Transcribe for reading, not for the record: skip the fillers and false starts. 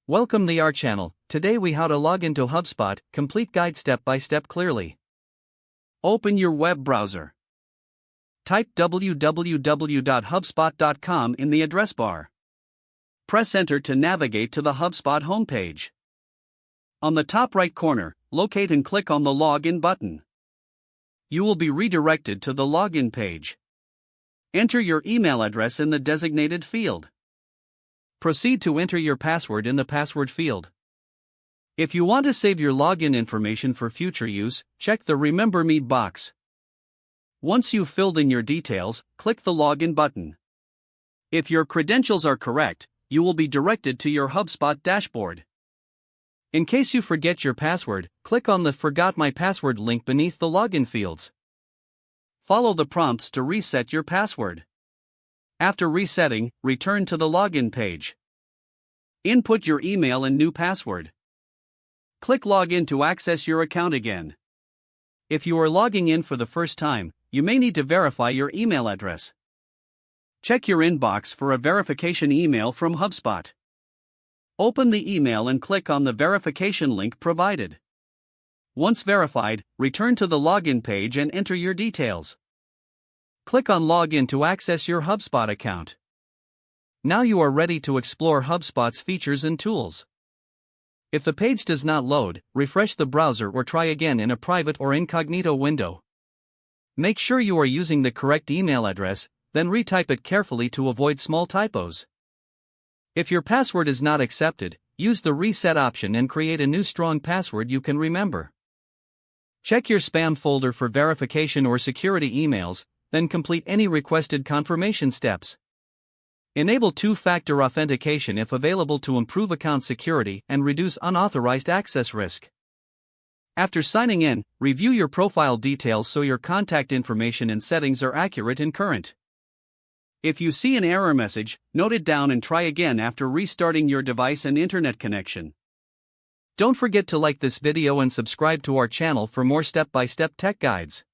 Welcome to our channel. Today we how to log into HubSpot, complete guide step by step clearly. Open your web browser. Type www.hubspot.com in the address bar. Press enter to navigate to the HubSpot homepage. On the top right corner, locate and click on the login button. You will be redirected to the login page. Enter your email address in the designated field. Proceed to enter your password in the password field. If you want to save your login information for future use, check the Remember Me box. Once you've filled in your details, click the login button. If your credentials are correct, you will be directed to your HubSpot dashboard. In case you forget your password, click on the Forgot My Password link beneath the login fields. Follow the prompts to reset your password. After resetting, return to the login page. Input your email and new password. Click Login to access your account again. If you are logging in for the first time, you may need to verify your email address. Check your inbox for a verification email from HubSpot. Open the email and click on the verification link provided. Once verified, return to the login page and enter your details. Click on Login to access your HubSpot account. Now you are ready to explore HubSpot's features and tools. If the page does not load, refresh the browser or try again in a private or incognito window. Make sure you are using the correct email address, then retype it carefully to avoid small typos. If your password is not accepted, use the reset option and create a new strong password you can remember. Check your spam folder for verification or security emails, then complete any requested confirmation steps. Enable two-factor authentication if available to improve account security and reduce unauthorized access risk. After signing in, review your profile details so your contact information and settings are accurate and current. If you see an error message, note it down and try again after restarting your device and internet connection. Don't forget to like this video and subscribe to our channel for more step-by-step tech guides.